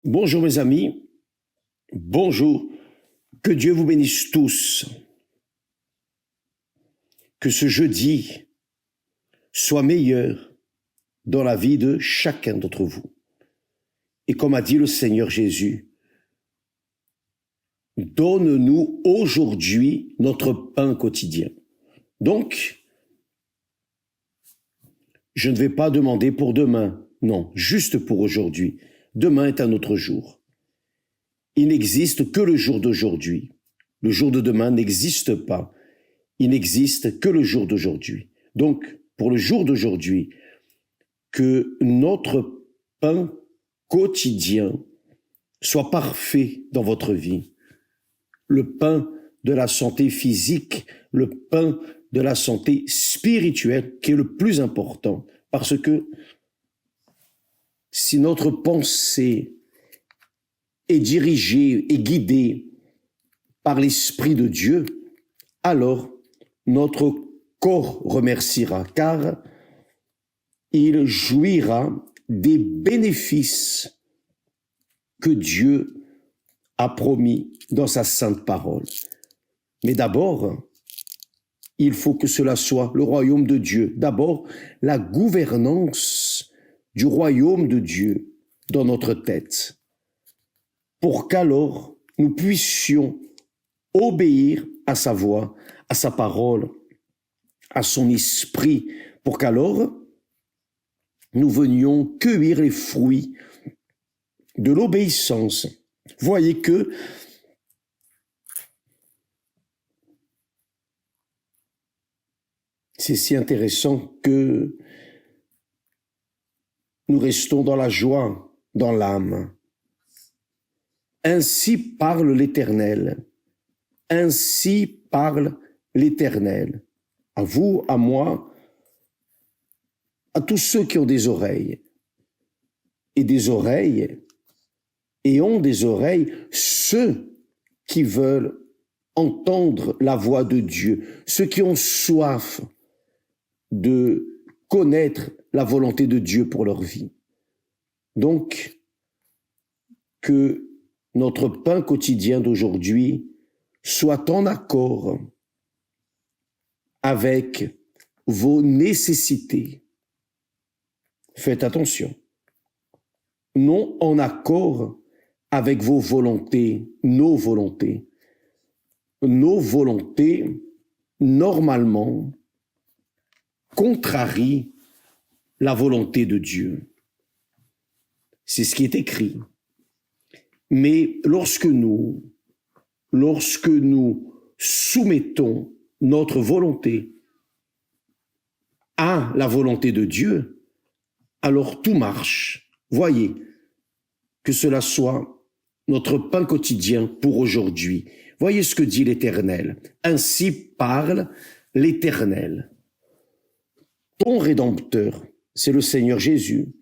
Bonjour mes amis, bonjour, que Dieu vous bénisse tous, que ce jeudi soit meilleur dans la vie de chacun d'entre vous. Et comme a dit le Seigneur Jésus, donne-nous aujourd'hui notre pain quotidien. Donc, je ne vais pas demander pour demain, non, juste pour aujourd'hui. Demain est un autre jour. Il n'existe que le jour d'aujourd'hui. Le jour de demain n'existe pas. Il n'existe que le jour d'aujourd'hui. Donc, pour le jour d'aujourd'hui, que notre pain quotidien soit parfait dans votre vie. Le pain de la santé physique, le pain de la santé spirituelle qui est le plus important. Parce que si notre pensée est dirigée et guidée par l'Esprit de Dieu, alors notre corps remerciera, car il jouira des bénéfices que Dieu a promis dans sa sainte parole. Mais d'abord, il faut que cela soit le royaume de Dieu. D'abord, la gouvernance du royaume de Dieu dans notre tête, pour qu'alors nous puissions obéir à sa voix, à sa parole, à son esprit, pour qu'alors nous venions cueillir les fruits de l'obéissance. Voyez que c'est si intéressant que nous restons dans la joie, dans l'âme. Ainsi parle l'Éternel. Ainsi parle l'Éternel. À vous, à moi, à tous ceux qui ont des oreilles. Et des oreilles, et ont des oreilles, ceux qui veulent entendre la voix de Dieu, ceux qui ont soif de connaître la volonté de Dieu pour leur vie. Donc, que notre pain quotidien d'aujourd'hui soit en accord avec vos nécessités. Faites attention. Non en accord avec vos volontés, nos volontés. Nos volontés, normalement, contrarient la volonté de Dieu. C'est ce qui est écrit. Mais lorsque nous soumettons notre volonté à la volonté de Dieu, alors tout marche. Voyez, que cela soit notre pain quotidien pour aujourd'hui. Voyez ce que dit l'Éternel. Ainsi parle l'Éternel. Ton Rédempteur, c'est le Seigneur Jésus.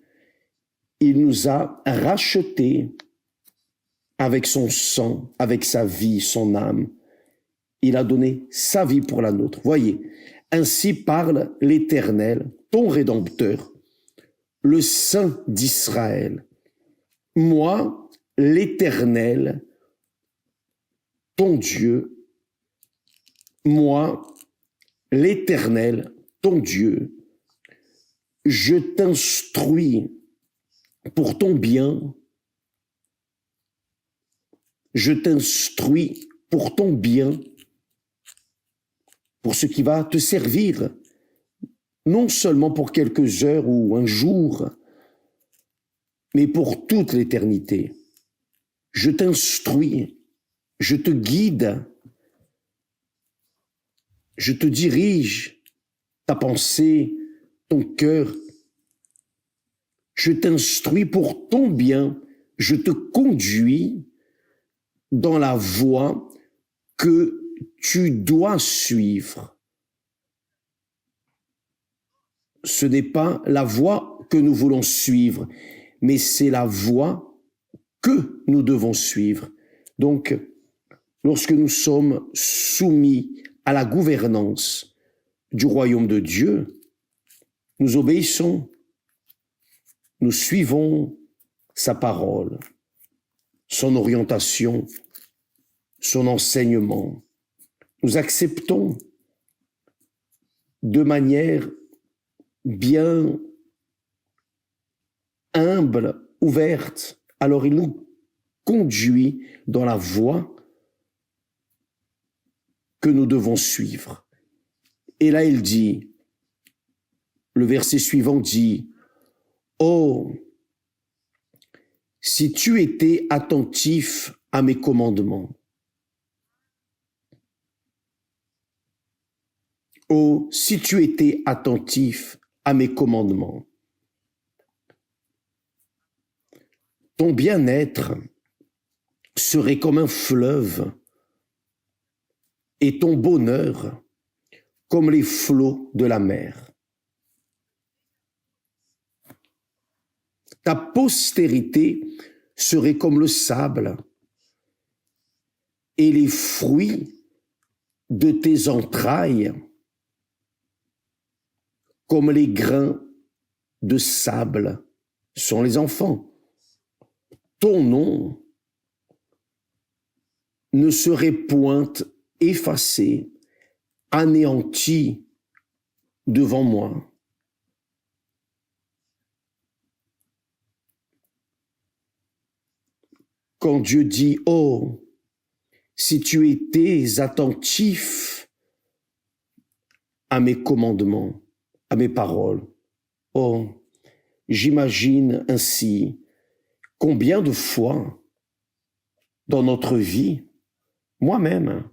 Il nous a rachetés avec son sang, avec sa vie, son âme. Il a donné sa vie pour la nôtre. Voyez, ainsi parle l'Éternel, ton Rédempteur, le Saint d'Israël. Moi, l'Éternel, ton Dieu, moi, l'Éternel, ton Dieu, je t'instruis pour ton bien, je t'instruis pour ton bien, pour ce qui va te servir, non seulement pour quelques heures ou un jour, mais pour toute l'éternité. Je t'instruis, je te guide, je te dirige, ta pensée, ton cœur. Je t'instruis pour ton bien, je te conduis dans la voie que tu dois suivre. Ce n'est pas la voie que nous voulons suivre, mais c'est la voie que nous devons suivre. Donc, lorsque nous sommes soumis à la gouvernance du royaume de Dieu, nous obéissons, nous suivons sa parole. son orientation, son enseignement. Nous acceptons de manière bien humble, ouverte. Alors il nous conduit dans la voie que nous devons suivre. Et là, il dit, le verset suivant dit, « Oh, si tu étais attentif à mes commandements, oh, si tu étais attentif à mes commandements, ton bien-être serait comme un fleuve et ton bonheur comme les flots de la mer. Ta postérité serait comme le sable et les fruits de tes entrailles comme les grains de sable sont les enfants. Ton nom ne serait point effacé, anéanti devant moi. » Quand Dieu dit, « Oh, si tu étais attentif à mes commandements, à mes paroles, oh, j'imagine ainsi combien de fois dans notre vie, moi-même,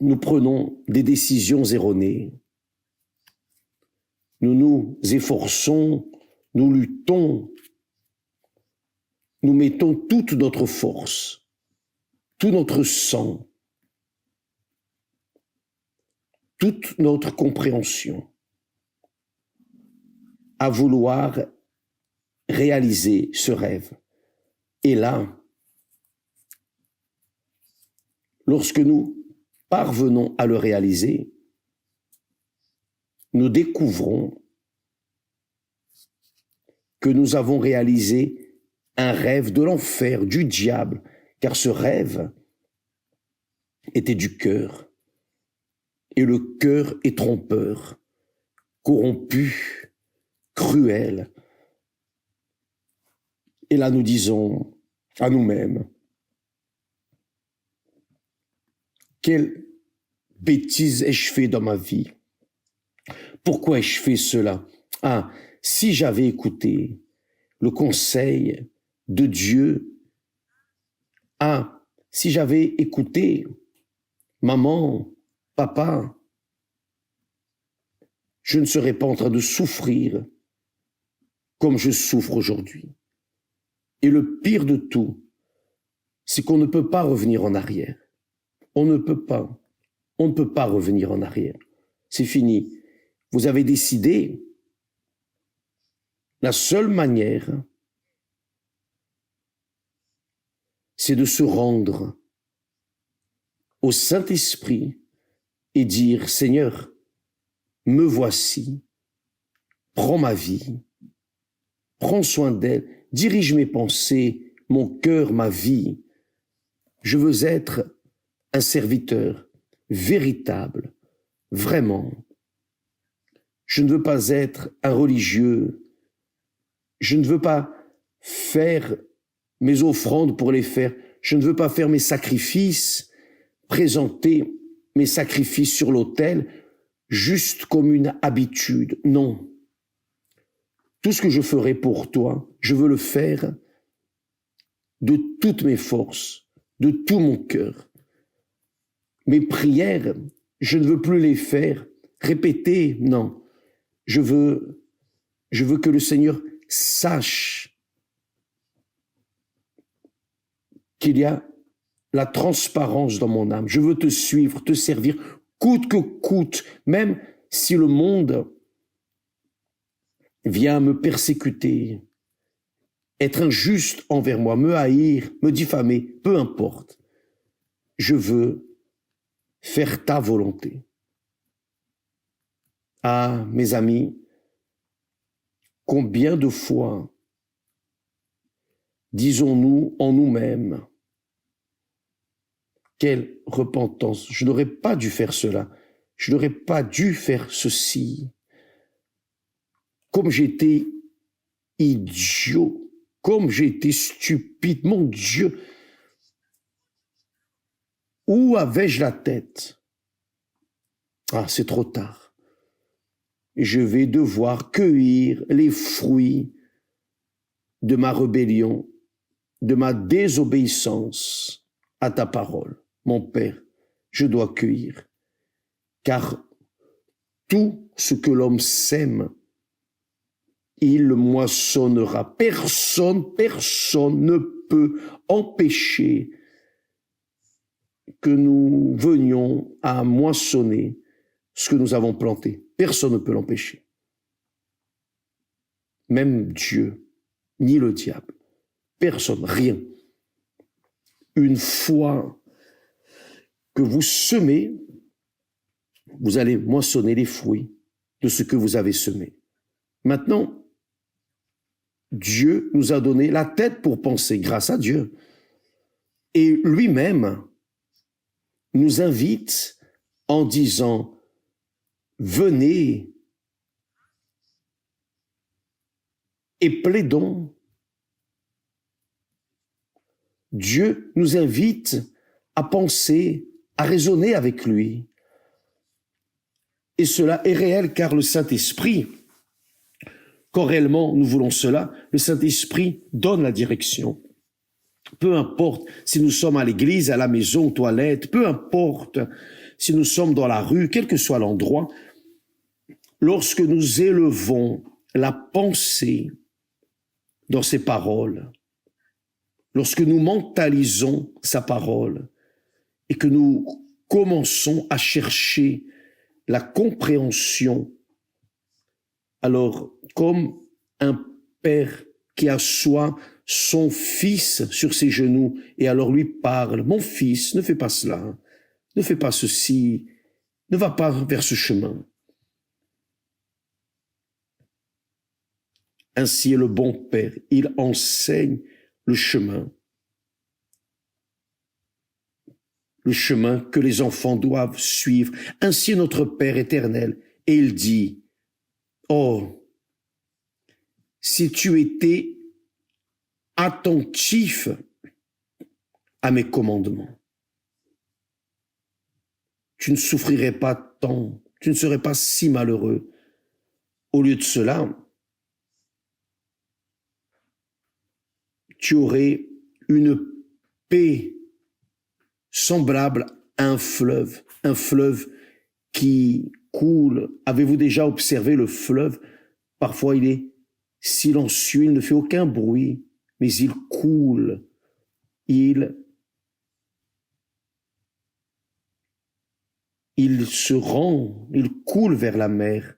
nous prenons des décisions erronées. Nous nous efforçons, nous luttons, nous mettons toute notre force, tout notre sang, toute notre compréhension à vouloir réaliser ce rêve. Et là, lorsque nous parvenons à le réaliser, nous découvrons que nous avons réalisé un rêve de l'enfer, du diable, car ce rêve était du cœur. Et le cœur est trompeur, corrompu, cruel. Et là, nous disons à nous-mêmes, quelle bêtise ai-je fait dans ma vie? Pourquoi ai-je fait cela? Ah, si j'avais écouté le conseil de Dieu, ah, si j'avais écouté maman, papa, je ne serais pas en train de souffrir comme je souffre aujourd'hui. Et le pire de tout, c'est qu'on ne peut pas revenir en arrière. On ne peut pas. On ne peut pas revenir en arrière. C'est fini. Vous avez décidé. La seule manière, c'est de se rendre au Saint-Esprit et dire, Seigneur, me voici, prends ma vie, prends soin d'elle, dirige mes pensées, mon cœur, ma vie. Je veux être un serviteur véritable, vraiment. Je ne veux pas être un religieux. Je ne veux pas faire mes offrandes pour les faire. Je ne veux pas faire mes sacrifices, présenter mes sacrifices sur l'autel juste comme une habitude. Non. Tout ce que je ferai pour toi, je veux le faire de toutes mes forces, de tout mon cœur. Mes prières, je ne veux plus les faire répéter, non. Je veux que le Seigneur sache qu'il y a la transparence dans mon âme. Je veux te suivre, te servir, coûte que coûte, même si le monde vient me persécuter, être injuste envers moi, me haïr, me diffamer, peu importe. Je veux faire ta volonté. Ah, mes amis, combien de fois disons-nous en nous-mêmes, quelle repentance! Je n'aurais pas dû faire cela. Je n'aurais pas dû faire ceci. Comme j'étais idiot, comme j'étais stupide, mon Dieu, où avais-je la tête? Ah, c'est trop tard. Je vais devoir cueillir les fruits de ma rébellion, de ma désobéissance à ta parole. Mon Père, je dois cueillir, car tout ce que l'homme sème, il le moissonnera. Personne ne peut empêcher que nous venions à moissonner ce que nous avons planté. Personne ne peut l'empêcher. Même Dieu, ni le diable. Personne, rien. Une fois que vous semez, vous allez moissonner les fruits de ce que vous avez semé. Maintenant, Dieu nous a donné la tête pour penser, grâce à Dieu. Et lui-même nous invite en disant, venez et plaidons. Dieu nous invite à penser, à raisonner avec lui. Et cela est réel car le Saint-Esprit, quand réellement nous voulons cela, le Saint-Esprit donne la direction. Peu importe si nous sommes à l'église, à la maison, aux toilettes, peu importe si nous sommes dans la rue, quel que soit l'endroit, lorsque nous élevons la pensée dans ses paroles, lorsque nous mentalisons sa parole et que nous commençons à chercher la compréhension, alors comme un père qui assoit son fils sur ses genoux et alors lui parle, mon fils, ne fais pas cela, ne fais pas ceci, ne va pas vers ce chemin. Ainsi est le bon père, il enseigne le chemin que les enfants doivent suivre. Ainsi est notre Père éternel, et il dit, oh, si tu étais attentif à mes commandements, tu ne souffrirais pas tant, tu ne serais pas si malheureux. Au lieu de cela, tu aurais une paix semblable à un fleuve qui coule. Avez-vous déjà observé le fleuve? Parfois, il est silencieux, il ne fait aucun bruit, mais il coule. Il se rend, il coule vers la mer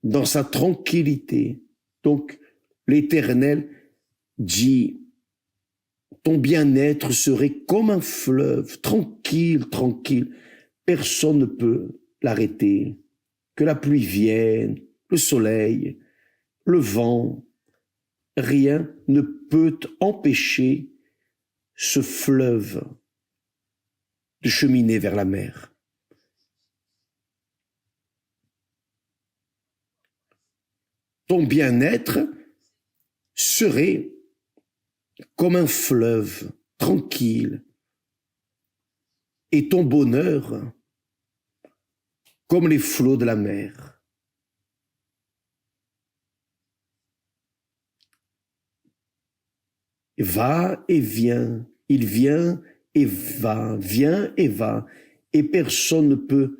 dans sa tranquillité. Donc, l'Éternel dit, ton bien-être serait comme un fleuve, tranquille, tranquille. Personne ne peut l'arrêter. Que la pluie vienne, le soleil, le vent, rien ne peut empêcher ce fleuve de cheminer vers la mer. Ton bien-être serait comme un fleuve tranquille et ton bonheur comme les flots de la mer. Va et vient, il vient et va, vient et va, et personne ne peut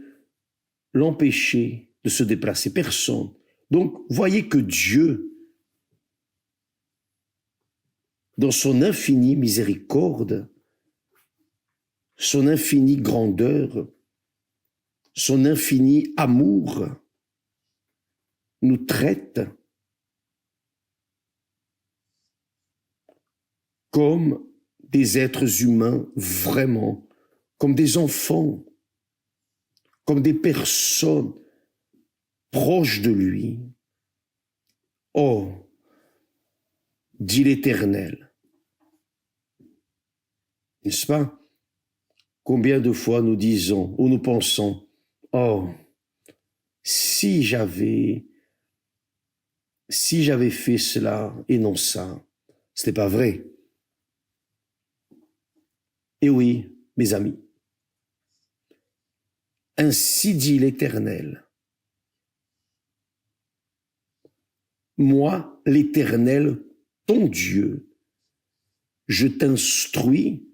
l'empêcher de se déplacer, personne. Donc, voyez que Dieu, dans son infinie miséricorde, son infinie grandeur, son infini amour, nous traite comme des êtres humains vraiment, comme des enfants, comme des personnes proches de lui. Oh, dit l'Éternel. N'est-ce pas? Combien de fois nous disons ou nous pensons, oh, si j'avais fait cela et non ça, ce n'est pas vrai. Et oui, mes amis, ainsi dit l'Éternel. Moi, l'Éternel, ton Dieu, je t'instruis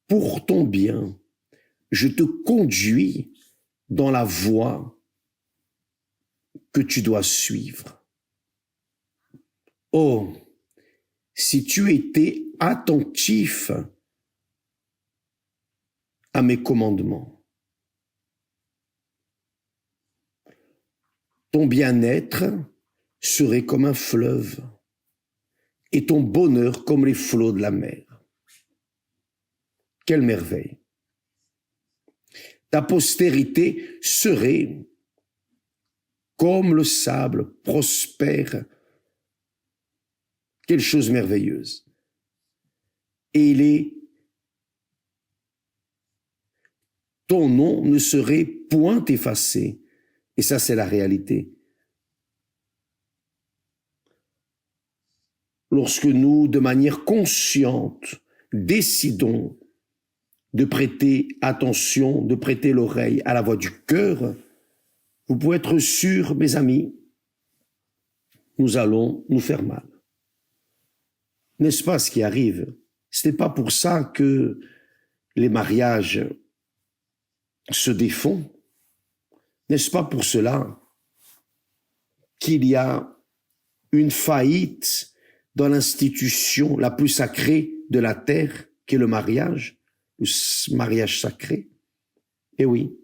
pour ton bien, je te conduis dans la voie que tu dois suivre. Oh, si tu étais attentif à mes commandements, ton bien-être serait comme un fleuve et ton bonheur comme les flots de la mer. Quelle merveille! Ta postérité serait comme le sable prospère. Quelle chose merveilleuse! Et ton nom ne serait point effacé. Et ça, c'est la réalité. Lorsque nous, de manière consciente, décidons de prêter attention, de prêter l'oreille à la voix du cœur, vous pouvez être sûrs, mes amis, nous allons nous faire mal. N'est-ce pas ce qui arrive? Ce n'est pas pour ça que les mariages se défont. N'est-ce pas pour cela qu'il y a une faillite dans l'institution la plus sacrée de la terre, qui est le mariage sacré? Eh oui,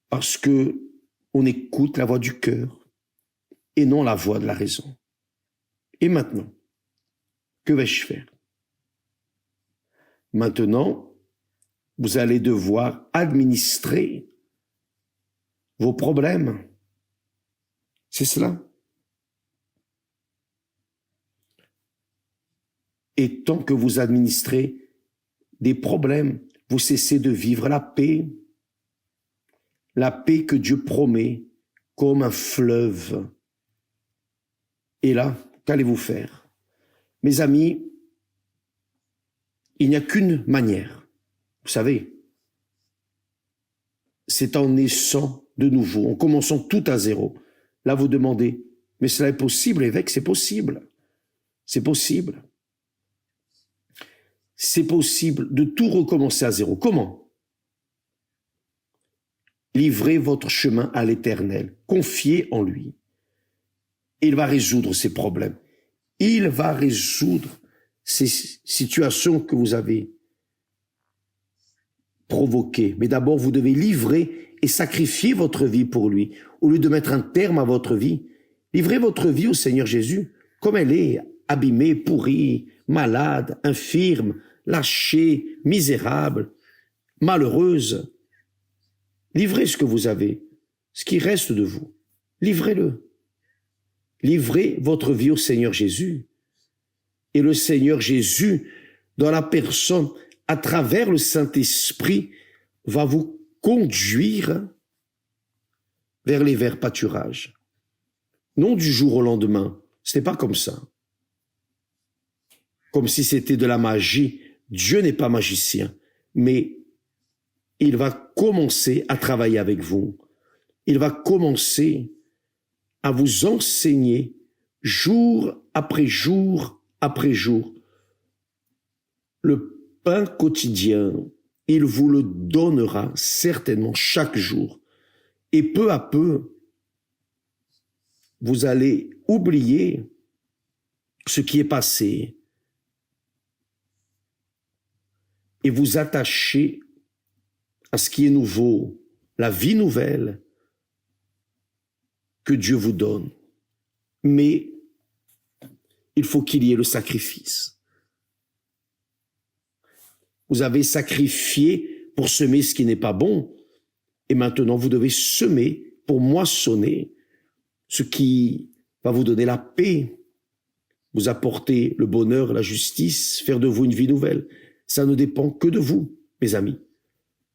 parce que on écoute la voix du cœur et non la voix de la raison. Et maintenant, que vais-je faire? Maintenant, vous allez devoir administrer vos problèmes. C'est cela. Et tant que vous administrez des problèmes, vous cessez de vivre la paix que Dieu promet comme un fleuve. Et là, qu'allez-vous faire? Mes amis, il n'y a qu'une manière. Vous savez, c'est en naissant de nouveau, en commençant tout à zéro. Là, vous demandez, mais cela est possible, évêque? C'est possible. C'est possible. C'est possible de tout recommencer à zéro. Comment? Livrez votre chemin à l'Éternel. Confiez en lui. Il va résoudre ces problèmes. Il va résoudre ces situations que vous avez provoquées. Mais d'abord, vous devez livrer et sacrifier votre vie pour lui. Au lieu de mettre un terme à votre vie, livrez votre vie au Seigneur Jésus, comme elle est, abîmée, pourrie, malade, infirme, lâchée, misérable, malheureuse. Livrez ce que vous avez, ce qui reste de vous. Livrez-le. Livrez votre vie au Seigneur Jésus. Et le Seigneur Jésus, dans la personne, à travers le Saint-Esprit, va vous conduire vers les verts pâturages. Non du jour au lendemain. Ce n'est pas comme ça. Comme si c'était de la magie. Dieu n'est pas magicien, mais il va commencer à travailler avec vous. Il va commencer à vous enseigner jour après jour après jour. Le pain quotidien, il vous le donnera certainement chaque jour. Et peu à peu, vous allez oublier ce qui est passé et vous attacher à ce qui est nouveau, la vie nouvelle que Dieu vous donne. Mais il faut qu'il y ait le sacrifice. Vous avez sacrifié pour semer ce qui n'est pas bon, et maintenant vous devez semer pour moissonner ce qui va vous donner la paix, vous apporter le bonheur, la justice, faire de vous une vie nouvelle. Ça ne dépend que de vous, mes amis.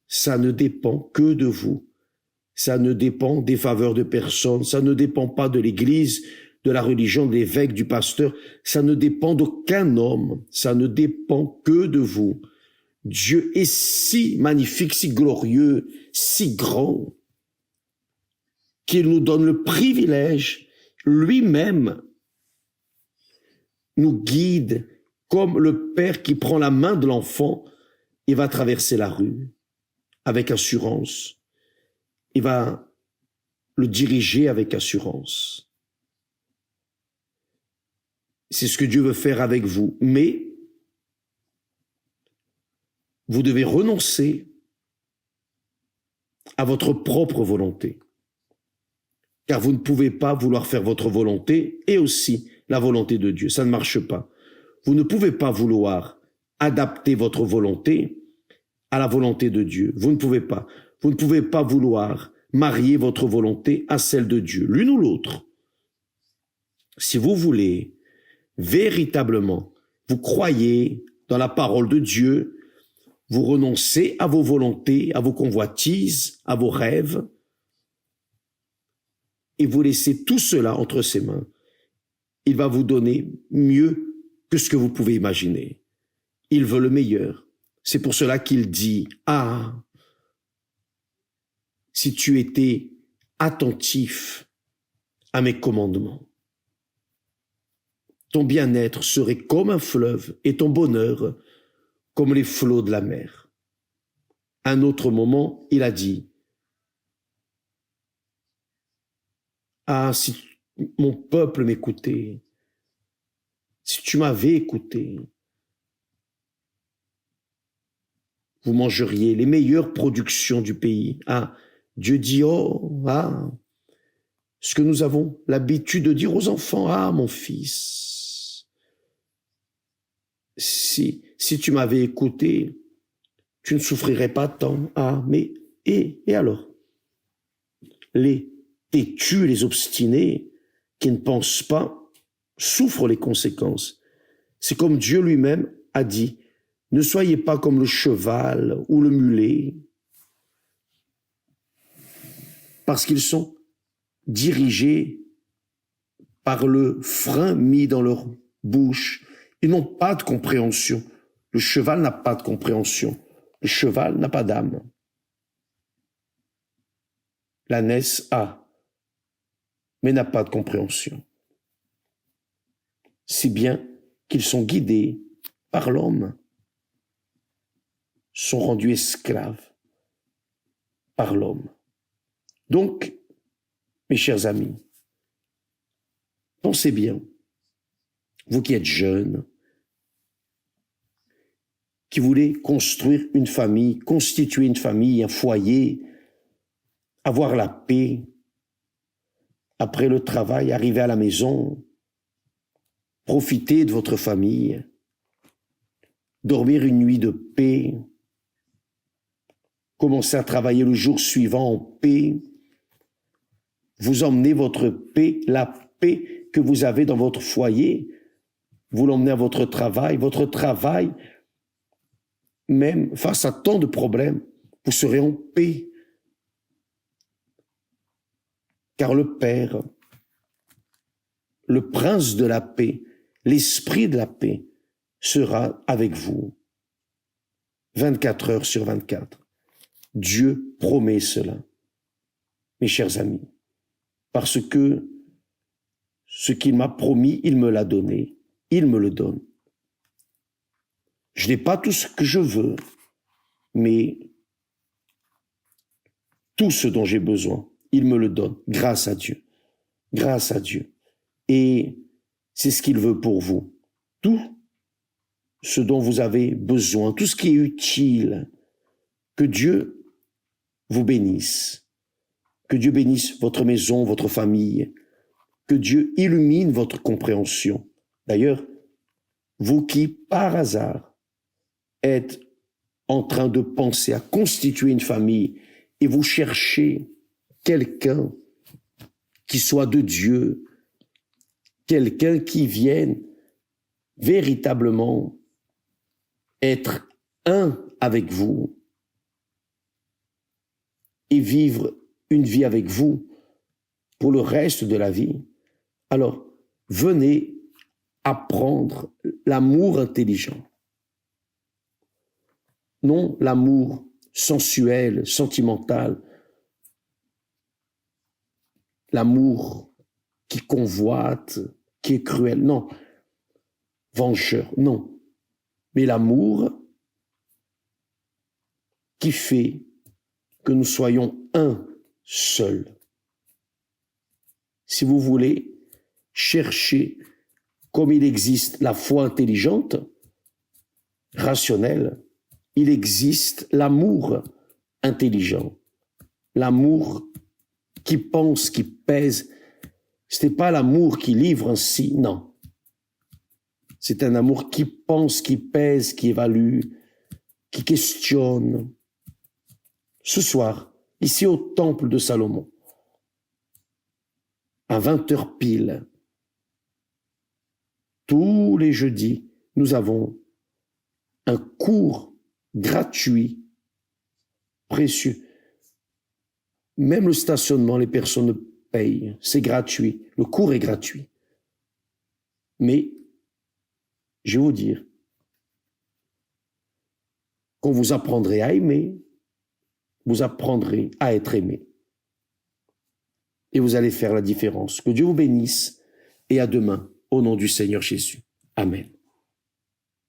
Ça ne dépend que de vous. Ça ne dépend des faveurs de personne. Ça ne dépend pas de l'Église, de la religion, de l'évêque, du pasteur. Ça ne dépend d'aucun homme. Ça ne dépend que de vous. Dieu est si magnifique, si glorieux, si grand, qu'il nous donne le privilège, lui-même nous guide comme le père qui prend la main de l'enfant et va traverser la rue avec assurance. Il va le diriger avec assurance. C'est ce que Dieu veut faire avec vous. Mais vous devez renoncer à votre propre volonté. Car vous ne pouvez pas vouloir faire votre volonté et aussi la volonté de Dieu. Ça ne marche pas. Vous ne pouvez pas vouloir adapter votre volonté à la volonté de Dieu. Vous ne pouvez pas. Vous ne pouvez pas vouloir marier votre volonté à celle de Dieu, l'une ou l'autre. Si vous voulez véritablement, vous croyez dans la parole de Dieu, vous renoncez à vos volontés, à vos convoitises, à vos rêves, et vous laissez tout cela entre ses mains. Il va vous donner mieux que ce que vous pouvez imaginer. Il veut le meilleur. C'est pour cela qu'il dit, « Ah, si tu étais attentif à mes commandements, ton bien-être serait comme un fleuve et ton bonheur comme les flots de la mer. » À un autre moment, il a dit, « Ah, si mon peuple m'écoutait, si tu m'avais écouté, vous mangeriez les meilleures productions du pays. » Ah, Dieu dit, oh, ah, ce que nous avons l'habitude de dire aux enfants, ah, mon fils, si tu m'avais écouté, tu ne souffrirais pas tant. Ah, mais, et alors? Les têtus, les obstinés, qui ne pensent pas, souffrent les conséquences. C'est comme Dieu lui-même a dit, ne soyez pas comme le cheval ou le mulet, parce qu'ils sont dirigés par le frein mis dans leur bouche. Ils n'ont pas de compréhension. Le cheval n'a pas de compréhension. Le cheval n'a pas d'âme. L'ânesse a, mais n'a pas de compréhension. Si bien qu'ils sont guidés par l'homme, sont rendus esclaves par l'homme. Donc, mes chers amis, pensez bien, vous qui êtes jeunes, qui voulez construire une famille, constituer une famille, un foyer, avoir la paix, après le travail, arriver à la maison, profiter de votre famille, dormir une nuit de paix, commencer à travailler le jour suivant en paix, vous emmenez votre paix, la paix que vous avez dans votre foyer, vous l'emmenez à votre travail, même face à tant de problèmes, vous serez en paix. Car le Père, le Prince de la paix, l'Esprit de la paix, sera avec vous 24 heures sur 24. Dieu promet cela, mes chers amis, parce que ce qu'il m'a promis, il me l'a donné, il me le donne. Je n'ai pas tout ce que je veux, mais tout ce dont j'ai besoin, il me le donne, grâce à Dieu. Grâce à Dieu. Et c'est ce qu'il veut pour vous. Tout ce dont vous avez besoin, tout ce qui est utile, que Dieu vous bénisse. Que Dieu bénisse votre maison, votre famille. Que Dieu illumine votre compréhension. D'ailleurs, vous qui, par hasard, êtes en train de penser à constituer une famille et vous cherchez quelqu'un qui soit de Dieu, quelqu'un qui vienne véritablement être un avec vous et vivre une vie avec vous pour le reste de la vie, alors venez apprendre l'amour intelligent. Non l'amour sensuel, sentimental, l'amour qui convoite, qui est cruel, non, vengeur, non, mais l'amour qui fait que nous soyons un seul. Si vous voulez chercher comme il existe la foi intelligente, rationnelle, il existe l'amour intelligent, l'amour qui pense, qui pèse. Ce n'est pas l'amour qui livre ainsi, non. C'est un amour qui pense, qui pèse, qui évalue, qui questionne. Ce soir, ici au temple de Salomon, à 20h pile, tous les jeudis, nous avons un cours gratuit, précieux. Même le stationnement, les personnes payent, c'est gratuit. Le cours est gratuit. Mais, je vais vous dire, quand vous apprendrez à aimer, vous apprendrez à être aimé. Et vous allez faire la différence. Que Dieu vous bénisse et à demain, au nom du Seigneur Jésus. Amen.